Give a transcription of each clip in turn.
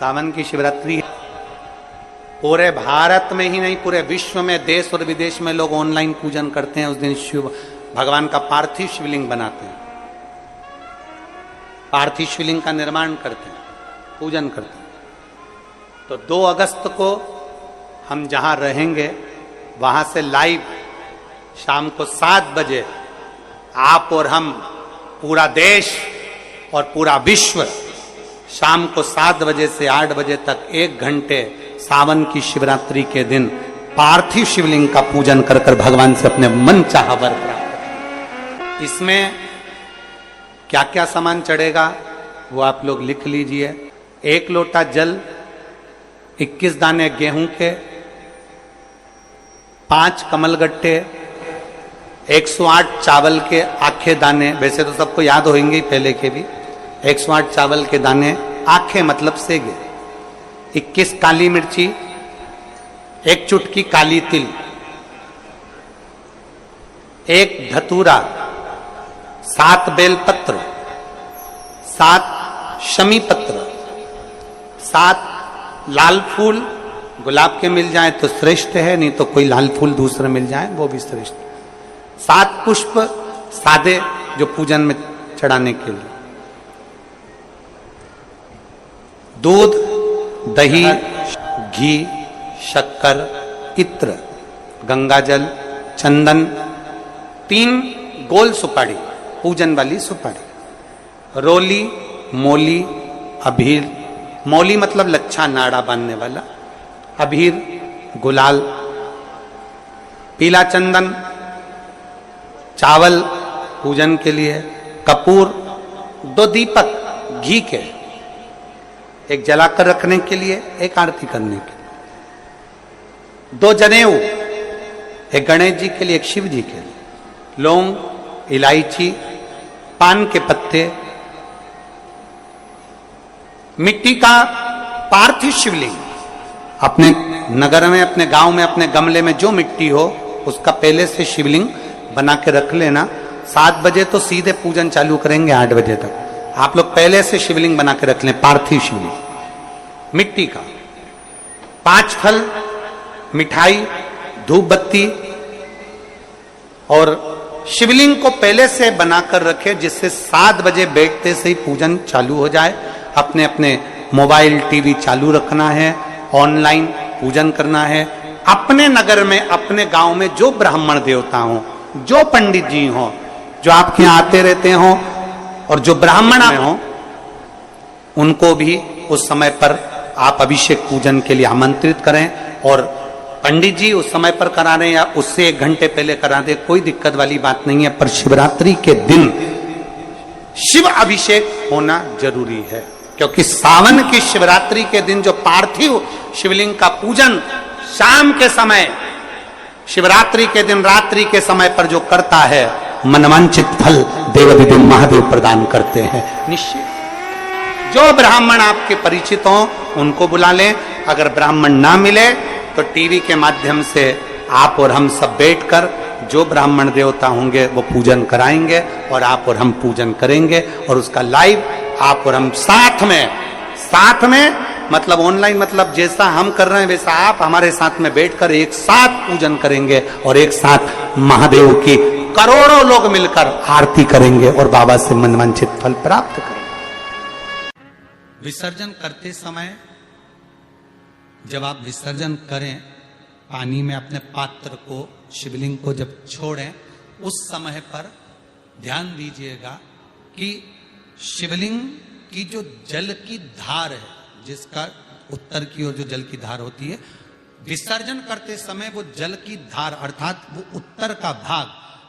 सावन की शिवरात्रि पूरे भारत में ही नहीं पूरे विश्व में, देश और विदेश में लोग ऑनलाइन पूजन करते हैं। उस दिन शिव भगवान का पार्थिव शिवलिंग बनाते हैं, पार्थिव शिवलिंग का निर्माण करते हैं, पूजन करते हैं। तो 2 अगस्त को हम जहां रहेंगे वहां से लाइव शाम को 7 बजे आप और हम, पूरा देश और पूरा विश्व, शाम को 7 बजे से 8 बजे तक 1 घंटे सावन की शिवरात्रि के दिन पार्थिव शिवलिंग का पूजन कर कर भगवान से अपने मन चाहा वर प्राप्त। इसमें क्या क्या सामान चढ़ेगा वो आप लोग लिख लीजिए। 1 लोटा जल, 21 दाने गेहूं के, 5 कमलगट्टे, 108 चावल के आखे दाने, वैसे तो सबको याद होंगे ही पहले के भी। 108 चावल के दाने, आखे मतलब सेगे, 21 काली मिर्ची, 1 चुटकी काली तिल, 1 धतूरा, 7 बेलपत्र, 7 शमी पत्र, 7 लाल फूल, गुलाब के मिल जाए तो श्रेष्ठ है, नहीं तो कोई लाल फूल दूसरे मिल जाए वो भी श्रेष्ठ। 7 पुष्प सादे जो पूजन में चढ़ाने के लिए, दूध, दही, घी, शक्कर, इत्र, गंगाजल, चंदन, 3 गोल सुपारी, पूजन वाली सुपारी, रोली, मोली, अभीर, मौली मतलब लच्छा नाड़ा बांधने वाला, अभीर, गुलाल, पीला चंदन, चावल पूजन के लिए, कपूर, 2 दीपक घी के, 1 जलाकर रखने के लिए, 1 आरती करने के लिए, 2 जनेऊ, 1 गणेश जी के लिए, 1 शिव जी के लिए, लौंग, इलायची, पान के पत्ते, मिट्टी का पार्थिव शिवलिंग। अपने नगर में, अपने गांव में, अपने गमले में जो मिट्टी हो उसका पहले से शिवलिंग बना के रख लेना। 7 बजे तो सीधे पूजन चालू करेंगे, 8 बजे तक आप लोग पहले से शिवलिंग बना के रख लें, पार्थिव शिवलिंग मिट्टी का। 5 फल, मिठाई, धूप बत्ती, और शिवलिंग को पहले से बनाकर रखे जिससे 7 बजे बैठते से ही पूजन चालू हो जाए। अपने अपने मोबाइल टीवी चालू रखना है, ऑनलाइन पूजन करना है। अपने नगर में, अपने गांव में जो ब्राह्मण देवता हो, जो पंडित जी हो, जो आपके यहाँ आते रहते हो, और जो ब्राह्मण हो, उनको भी उस समय पर आप अभिषेक पूजन के लिए आमंत्रित करें। और पंडित जी उस समय पर करा रहे या उससे 1 घंटे पहले करा दे, कोई दिक्कत वाली बात नहीं है। पर शिवरात्रि के दिन शिव अभिषेक होना जरूरी है, क्योंकि सावन की शिवरात्रि के दिन जो पार्थिव शिवलिंग का पूजन शाम के समय, शिवरात्रि के दिन रात्रि के समय पर जो करता है, मनवांचित फल देवाधिदेव महादेव प्रदान करते हैं निश्चित। जो ब्राह्मण आपके परिचित हो उनको बुला लें। अगर ब्राह्मण ना मिले तो टीवी के माध्यम से आप और हम सब बैठकर जो ब्राह्मण देवता होंगे वो पूजन कराएंगे, और आप और हम पूजन करेंगे। और उसका लाइव आप और हम साथ में मतलब ऑनलाइन, मतलब जैसा हम कर रहे हैं वैसा आप हमारे साथ में बैठकर एक साथ पूजन करेंगे, और एक साथ महादेव की करोड़ों लोग मिलकर आरती करेंगे और बाबा से मनवांछित फल प्राप्त करेंगे। विसर्जन करते समय जब आप विसर्जन करें, पानी में अपने पात्र को, शिवलिंग को जब छोड़ें, उस समय पर ध्यान दीजिएगा कि शिवलिंग की जो जल की धार है, जिसका उत्तर की ओर जो जल की धार होती है, विसर्जन करते समय वो जल की धार अर्थात वो उत्तर का भाग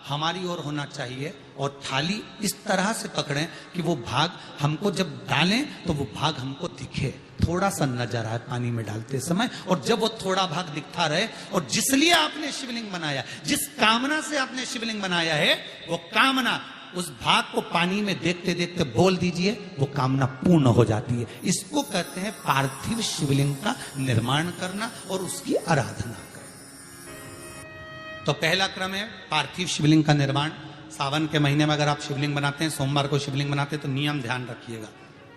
हमारी ओर होना चाहिए, और थाली इस तरह से पकड़ें कि वो भाग हमको जब डालें तो वो भाग हमको दिखे, थोड़ा सा नजर आए पानी में डालते समय। और जब वो थोड़ा भाग दिखता रहे, और जिसलिए आपने शिवलिंग बनाया, जिस कामना से आपने शिवलिंग बनाया है, वो कामना उस भाग को पानी में देखते देखते बोल दीजिए, वो कामना पूर्ण हो जाती है। इसको कहते हैं पार्थिव शिवलिंग का निर्माण करना और उसकी आराधना करना। तो पहला क्रम है पार्थिव शिवलिंग का निर्माण। सावन के महीने में अगर आप शिवलिंग बनाते हैं, सोमवार को शिवलिंग बनाते हैं, तो नियम ध्यान रखिएगा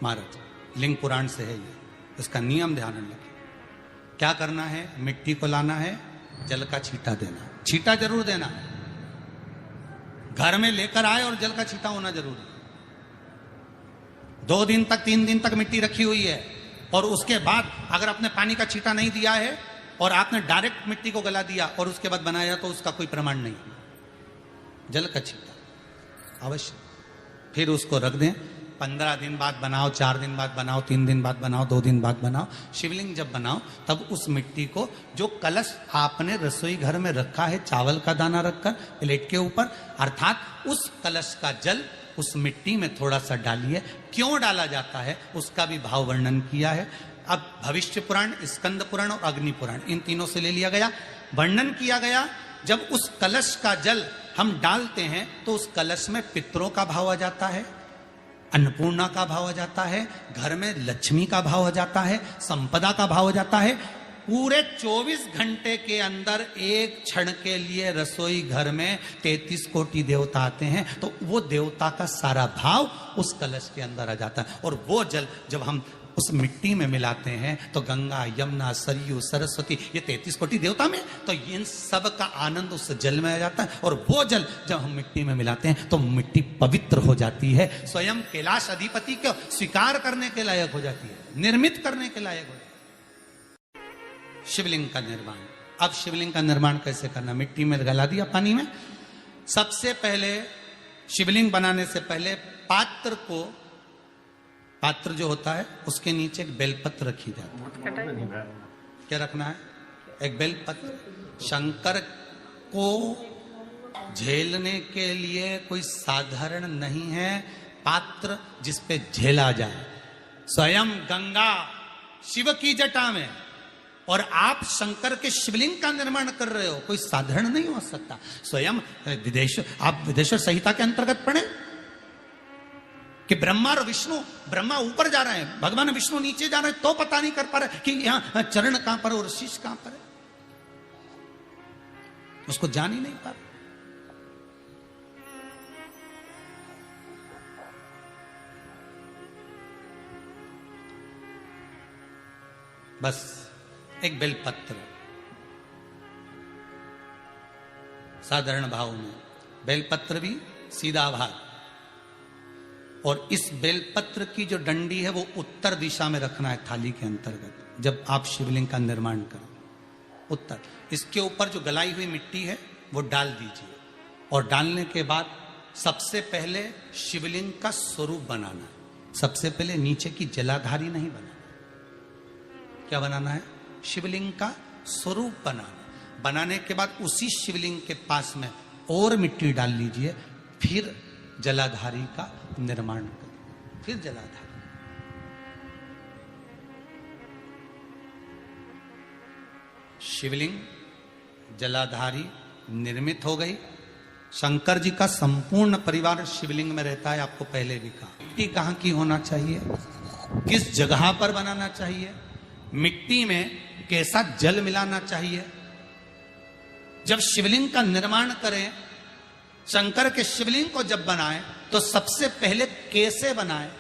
महाराज, लिंग पुराण से है ये। इसका नियम ध्यान में रखें। क्या करना है? मिट्टी को लाना है, जल का छींटा देना, छींटा जरूर देना, घर में लेकर आए और जल का छींटा होना जरूरी है। 2 दिन तक 3 दिन तक मिट्टी रखी हुई है और उसके बाद अगर आपने पानी का छींटा नहीं दिया है और आपने डायरेक्ट मिट्टी को गला दिया और उसके बाद बनाया तो उसका कोई प्रमाण नहीं। जल का छींटा अवश्य, फिर उसको रख दें। 15 दिन बाद बनाओ, 4 दिन बाद बनाओ, 3 दिन बाद बनाओ, 2 दिन बाद बनाओ। शिवलिंग जब बनाओ तब उस मिट्टी को, जो कलश आपने रसोई घर में रखा है चावल का दाना रखकर प्लेट के ऊपर, अर्थात उस कलश का जल उस मिट्टी में थोड़ा सा डालिए। क्यों डाला जाता है उसका भी भाव वर्णन किया है। अब भविष्य पुराण, स्कंद पुराण और अग्नि पुराण, इन तीनों से ले लिया गया। वर्णन किया गया जब उस कलश का जल हम डालते हैं तो उस कलश में पितरों का भाव आ जाता है, अन्नपूर्णा का भाव आ जाता है, घर में लक्ष्मी का भाव आ जाता है, संपदा का भाव आ जाता है। पूरे 24 घंटे के अंदर एक क्षण के लिए रसोई घर में 33 कोटि देवता आते हैं, तो वो देवता का सारा भाव उस कलश के अंदर आ जाता है। और वो जल जब हम उस मिट्टी में मिलाते हैं तो गंगा, यमुना, सरयू, सरस्वती, ये 33 कोटि देवता में, तो इन सब का आनंद उस जल में आ जाता है। और वो जल जब हम मिट्टी में मिलाते हैं तो मिट्टी पवित्र हो जाती है, स्वयं कैलाश अधिपति को स्वीकार करने के लायक हो जाती है, निर्मित करने के लायक हो जाती है। शिवलिंग का निर्माण। अब शिवलिंग का निर्माण कैसे करना? मिट्टी में गला दिया पानी में। सबसे पहले शिवलिंग बनाने से पहले पात्र जो होता है उसके नीचे एक बेलपत्र रखी जाती है। क्या रखना है? एक बेलपत्र। शंकर को झेलने के लिए कोई साधारण नहीं है पात्र जिसपे झेला जाए। स्वयं गंगा शिव की जटा में और आप शंकर के शिवलिंग का निर्माण कर रहे हो, कोई साधारण नहीं हो सकता। स्वयं आप विदेश्वर संहिता के अंतर्गत पढ़े कि ब्रह्मा और विष्णु, ब्रह्मा ऊपर जा रहे हैं, भगवान विष्णु नीचे जा रहे हैं, तो पता नहीं कर पा रहे कि यहां चरण कहां पर और शीश कहां पर है, उसको जान ही नहीं पा रहे। बस एक बेलपत्र साधारण भाव में, बेलपत्र भी सीधा भाग, और इस बेलपत्र की जो डंडी है वो उत्तर दिशा में रखना है थाली के अंतर्गत जब आप शिवलिंग का निर्माण करें। उत्तर। इसके ऊपर जो गलाई हुई मिट्टी है वो डाल दीजिए और डालने के बाद सबसे पहले शिवलिंग का स्वरूप बनाना है। सबसे पहले नीचे की जलाधारी नहीं बनाना। क्या बनाना है? शिवलिंग का स्वरूप बनाना। बनाने के बाद उसी शिवलिंग के पास में और मिट्टी डाल लीजिए, फिर जलाधारी का निर्माण करें। फिर जलाधारी, शिवलिंग जलाधारी निर्मित हो गई। शंकर जी का संपूर्ण परिवार शिवलिंग में रहता है, आपको पहले भी कहा। मिट्टी कहाँ की होना चाहिए, किस जगह पर बनाना चाहिए, मिट्टी में कैसा जल मिलाना चाहिए। जब शिवलिंग का निर्माण करें, शंकर के शिवलिंग को जब बनाएं तो सबसे पहले कैसे बनाएं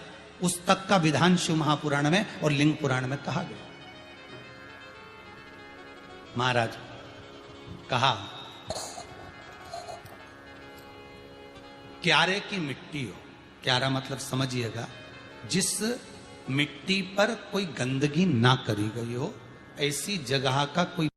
उस तक का विधान शिव महापुराण में और लिंग पुराण में कहा गया। महाराज कहा क्यारे की मिट्टी हो। क्यारा मतलब समझिएगा जिस मिट्टी पर कोई गंदगी ना करी गई हो, ऐसी जगह का कोई